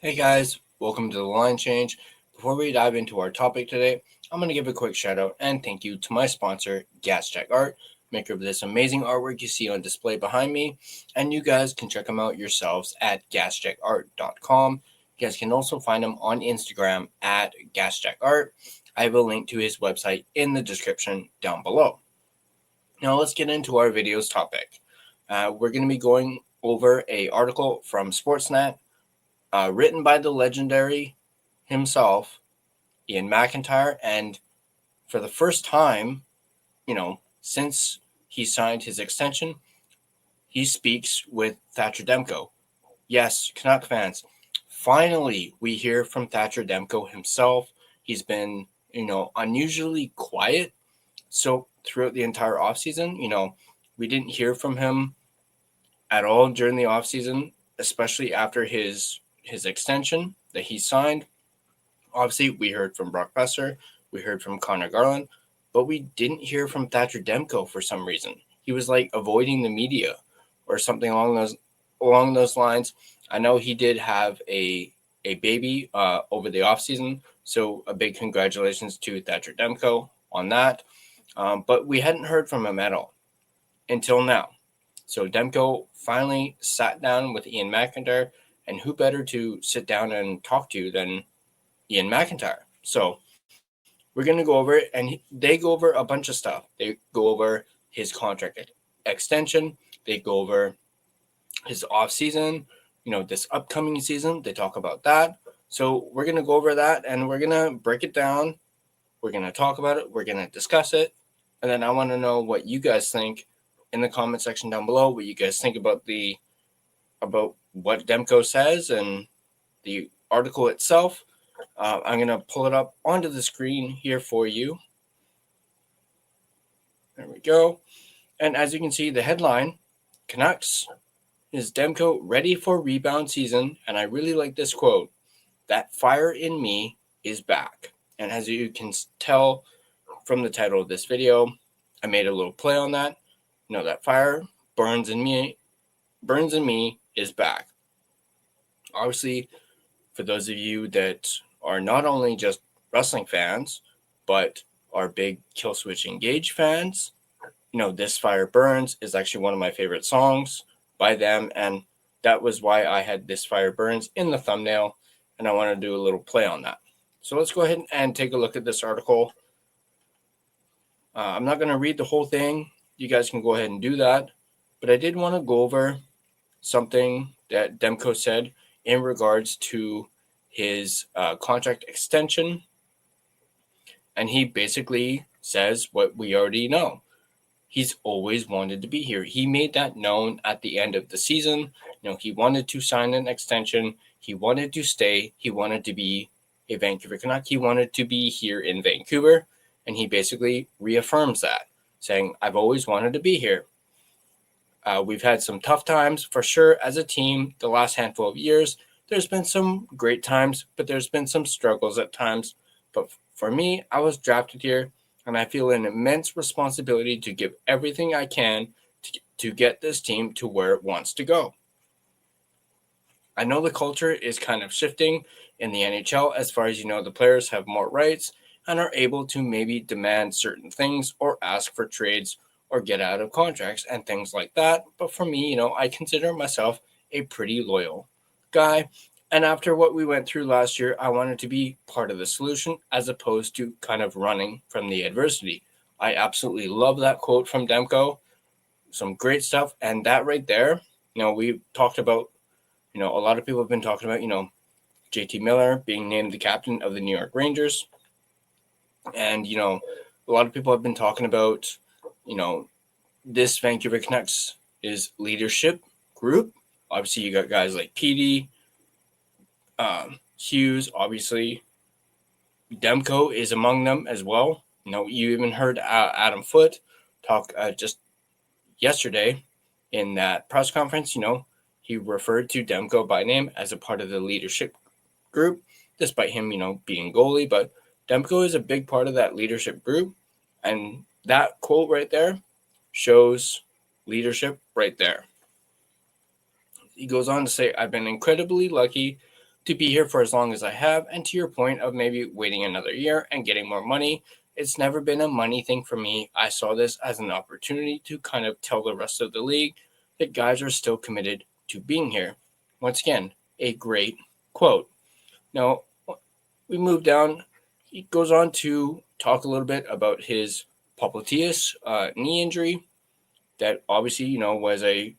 Hey guys, welcome to the Line Change. Before we dive into our topic today, I'm going to give a quick shout out and thank you to my sponsor, Gassy Jack Art, maker of this amazing artwork you see on display behind me. And you guys can check them out yourselves at gassjackart.com. You guys can also find him on Instagram at gassjackart. I have a link to his website in the description down below. Now let's get into our video's topic. We're going to be going over an article from Sportsnet written by the legendary himself, Iain MacIntyre, and for the first time, since he signed his extension, he speaks with Thatcher Demko. Yes, Canuck fans, finally we hear from Thatcher Demko himself. He's been, unusually quiet. So throughout the entire offseason, we didn't hear from him at all during the offseason, especially after his extension that he signed. Obviously, we heard from Brock Besser, we heard from Connor Garland, but we didn't hear from Thatcher Demko for some reason. He was like avoiding the media or something along those lines. I know he did have a baby over the offseason, so a big congratulations to Thatcher Demko on that. But we hadn't heard from him at all until now. So Demko finally sat down with Iain MacIntyre, and who better to sit down and talk to than Iain MacIntyre? So we're going to go over it, and they go over a bunch of stuff. They go over his contract extension. They go over his offseason, this upcoming season. They talk about that. So we're going to go over that, and we're going to break it down. We're going to talk about it. We're going to discuss it. And then I want to know what you guys think in the comment section down below, what you guys think about what Demko says and the article itself. I'm going to pull it up onto the screen here for you. There we go. And as you can see, the headline, Canucks, is Demko ready for rebound season? And I really like this quote, "That fire in me is back." And as you can tell from the title of this video, I made a little play on that. That fire burns in me is back. Obviously, for those of you that are not only just wrestling fans, but are big Killswitch Engage fans, This Fire Burns is actually one of my favorite songs by them, and that was why I had This Fire Burns in the thumbnail, and I want to do a little play on that. So let's go ahead and take a look at this article. I'm not going to read the whole thing. You guys can go ahead and do that. But I did want to go over something that Demko said in regards to his contract extension. And he basically says what we already know. He's always wanted to be here. He made that known at the end of the season. He wanted to sign an extension. He wanted to stay. He wanted to be a Vancouver Canuck. He wanted to be here in Vancouver. And he basically reaffirms that, saying, I've always wanted to be here. We've had some tough times for sure as a team the last handful of years. There's been some great times, but there's been some struggles at times. But for me, I was drafted here, and I feel an immense responsibility to give everything I can to get this team to where it wants to go. I know the culture is kind of shifting in the NHL as far as the players have more rights and are able to maybe demand certain things or ask for trades or get out of contracts and things like that. But for me, I consider myself a pretty loyal guy. And after what we went through last year, I wanted to be part of the solution as opposed to kind of running from the adversity. I absolutely love that quote from Demko. Some great stuff. And that right there, we've talked about, a lot of people have been talking about, JT Miller being named the captain of the New York Rangers. And, a lot of people have been talking about, this Vancouver Canucks is leadership group. Obviously, you got guys like Petey, Hughes, obviously. Demko is among them as well. You even heard Adam Foote talk just yesterday in that press conference. He referred to Demko by name as a part of the leadership group, despite him, being goalie. But Demko is a big part of that leadership group. And that quote right there shows leadership right there. He goes on to say, I've been incredibly lucky to be here for as long as I have. And to your point of maybe waiting another year and getting more money, it's never been a money thing for me. I saw this as an opportunity to kind of tell the rest of the league that guys are still committed to being here. Once again, a great quote. Now, we move down. He goes on to talk a little bit about his popliteus knee injury that obviously, was a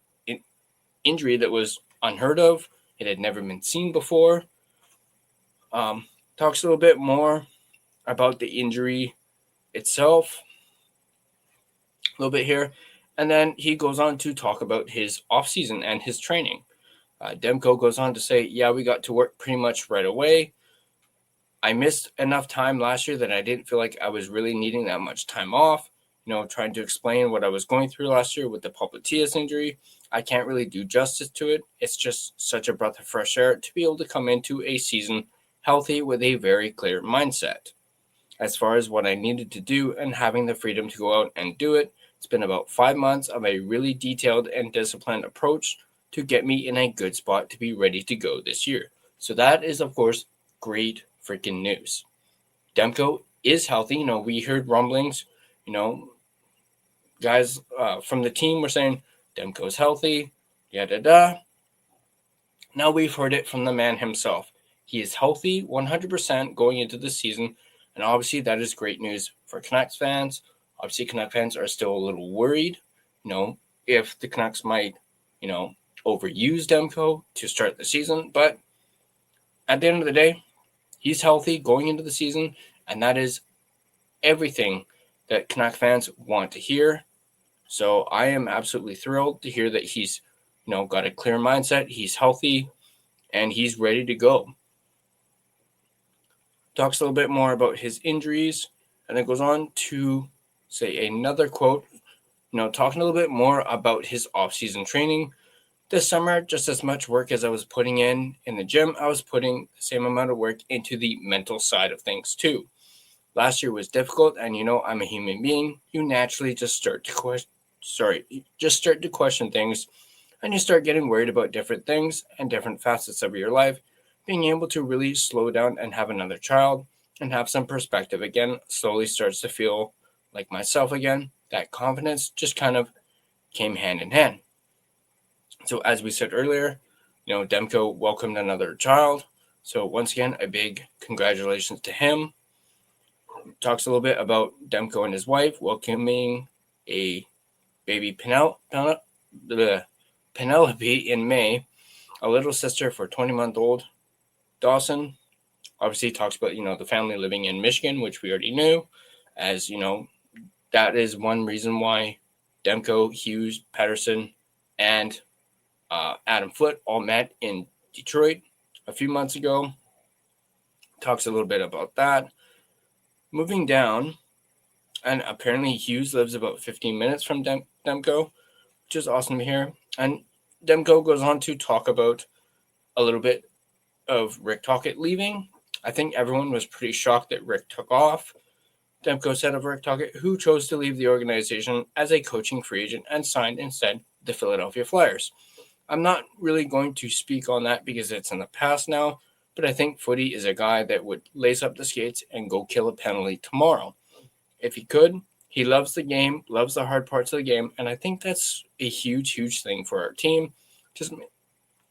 injury that was unheard of. It had never been seen before. Talks a little bit more about the injury itself, a little bit here. And then he goes on to talk about his offseason and his training. Demko goes on to say, yeah, we got to work pretty much right away. I missed enough time last year that I didn't feel like I was really needing that much time off. Trying to explain what I was going through last year with the popliteus injury. I can't really do justice to it. It's just such a breath of fresh air to be able to come into a season healthy with a very clear mindset. As far as what I needed to do and having the freedom to go out and do it, it's been about 5 months of a really detailed and disciplined approach to get me in a good spot to be ready to go this year. So that is, of course, great freaking news. Demko is healthy. We heard rumblings, guys from the team were saying Demko's healthy, yada. Now we've heard it from the man himself. He is healthy 100% going into the season, and obviously that is great news for Canucks fans. Obviously, Canucks fans are still a little worried, if the Canucks might, overuse Demko to start the season. But at the end of the day, he's healthy going into the season, and that is everything that Canucks fans want to hear. So I am absolutely thrilled to hear that he's, got a clear mindset, he's healthy, and he's ready to go. Talks a little bit more about his injuries, and then goes on to say another quote, talking a little bit more about his off-season training. This summer, just as much work as I was putting in the gym, I was putting the same amount of work into the mental side of things too. Last year was difficult, and I'm a human being. You naturally just start to question things, and you start getting worried about different things and different facets of your life. Being able to really slow down and have another child and have some perspective again slowly starts to feel like myself again. That confidence just kind of came hand in hand. So as we said earlier, Demko welcomed another child. So once again, a big congratulations to him. Talks a little bit about Demko and his wife welcoming a baby Penelope in May, a little sister for 20-month-old Dawson. Obviously talks about, the family living in Michigan, which we already knew. As, that is one reason why Demko, Hughes, Patterson, and Adam Foote all met in Detroit a few months ago. Talks a little bit about that. Moving down, and apparently Hughes lives about 15 minutes from Demko, which is awesome to hear. And Demko goes on to talk about a little bit of Rick Tocchet leaving. I think everyone was pretty shocked that Rick took off. Demko said of Rick Tocchet, who chose to leave the organization as a coaching free agent and signed instead the Philadelphia Flyers. I'm not really going to speak on that because it's in the past now, but I think Footy is a guy that would lace up the skates and go kill a penalty tomorrow. If he could, he loves the game, loves the hard parts of the game, and I think that's a huge, huge thing for our team. Just,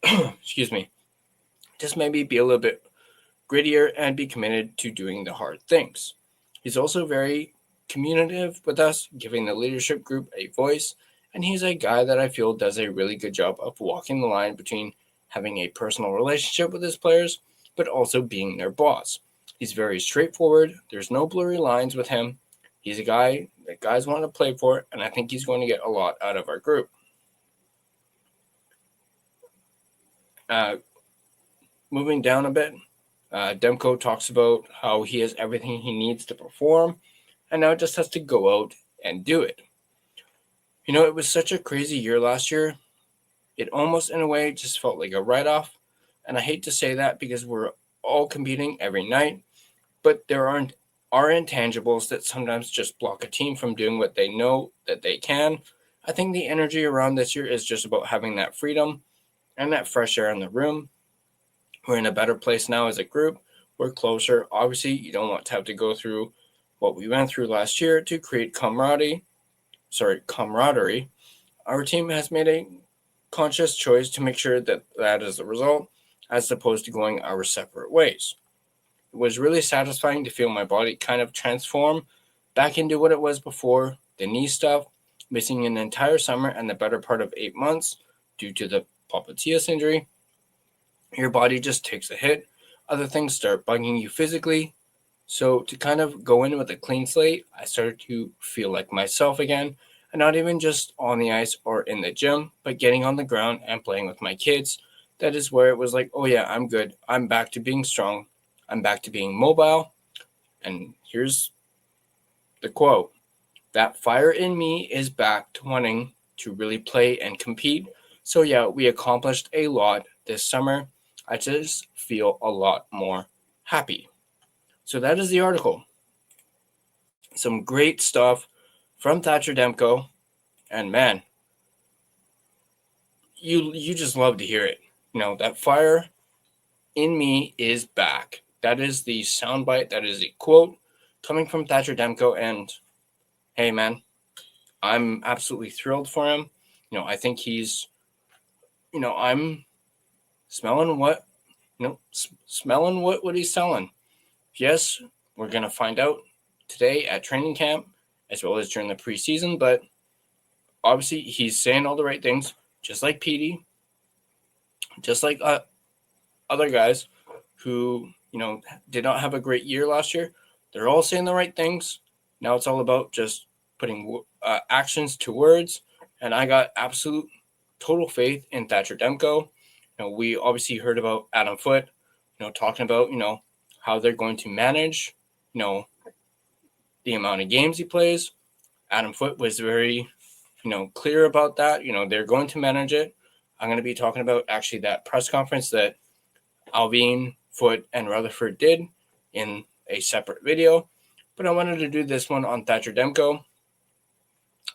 excuse me, just maybe be a little bit grittier and be committed to doing the hard things. He's also very communicative with us, giving the leadership group a voice, and he's a guy that I feel does a really good job of walking the line between having a personal relationship with his players, but also being their boss. He's very straightforward. There's no blurry lines with him. He's a guy that guys want to play for, and I think he's going to get a lot out of our group. Moving down a bit, Demko talks about how he has everything he needs to perform, and now just has to go out and do it. It was such a crazy year last year. It almost, in a way, just felt like a write-off, and I hate to say that because we're all competing every night, but there are intangibles that sometimes just block a team from doing what they know that they can. I think the energy around this year is just about having that freedom and that fresh air in the room. We're in a better place now as a group. We're closer. Obviously, you don't want to have to go through what we went through last year to create camaraderie. Our team has made a conscious choice to make sure that is the result, as opposed to going our separate ways. It was really satisfying to feel my body kind of transform back into what it was before the knee stuff, missing an entire summer and the better part of 8 months due to the popliteus injury. Your body just takes a hit. Other things start bugging you physically. So to kind of go in with a clean slate, I started to feel like myself again, and not even just on the ice or in the gym, but getting on the ground and playing with my kids. That is where it was like, oh yeah, I'm good. I'm back to being strong. I'm back to being mobile. And here's the quote. That fire in me is back to wanting to really play and compete. So yeah, we accomplished a lot this summer. I just feel a lot more happy. So that is the article. Some great stuff from Thatcher Demko. And man, you just love to hear it. That fire in me is back. That is the soundbite. That is the quote coming from Thatcher Demko. And hey, man, I'm absolutely thrilled for him. I think he's, I'm smelling what he's selling. Yes, we're going to find out today at training camp as well as during the preseason, but obviously he's saying all the right things, just like Petey, just like other guys who, did not have a great year last year. They're all saying the right things. Now it's all about just putting actions to words, and I got absolute total faith in Thatcher Demko. We obviously heard about Adam Foote, talking about, how they're going to manage, the amount of games he plays. Adam Foote was very, clear about that. They're going to manage it. I'm going to be talking about actually that press conference that Alvin, Foote, and Rutherford did in a separate video. But I wanted to do this one on Thatcher Demko.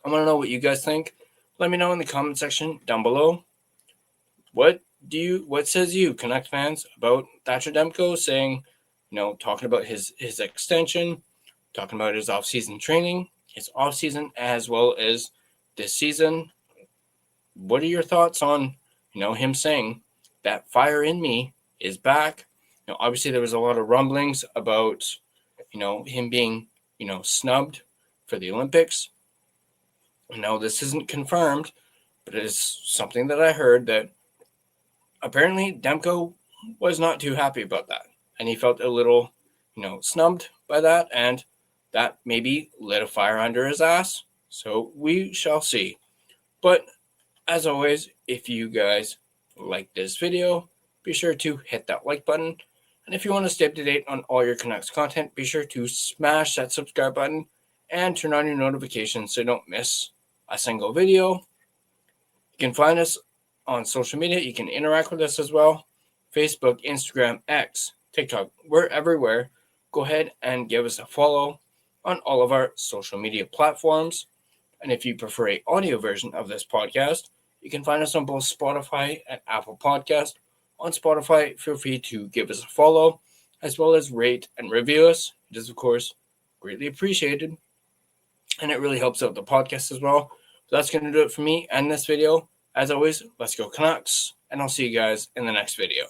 I want to know what you guys think. Let me know in the comment section down below. What says you, Canucks fans, about Thatcher Demko saying, talking about his extension, talking about his off-season training, his off-season as well as this season? What are your thoughts on, him saying that fire in me is back? Obviously there was a lot of rumblings about, him being, snubbed for the Olympics. This isn't confirmed, but it is something that I heard that apparently Demko was not too happy about that. And he felt a little, snubbed by that, and that maybe lit a fire under his ass. So we shall see. But as always, if you guys like this video, be sure to hit that like button. And if you want to stay up to date on all your Canucks content, be sure to smash that subscribe button and turn on your notifications so you don't miss a single video. You can find us on social media. You can interact with us as well. Facebook, Instagram, X, TikTok, we're everywhere. Go ahead and give us a follow on all of our social media platforms. And if you prefer an audio version of this podcast, you can find us on both Spotify and Apple Podcast. On Spotify, feel free to give us a follow, as well as rate and review us. It is, of course, greatly appreciated, and it really helps out the podcast as well. So that's going to do it for me and this video. As always, let's go Canucks, and I'll see you guys in the next video.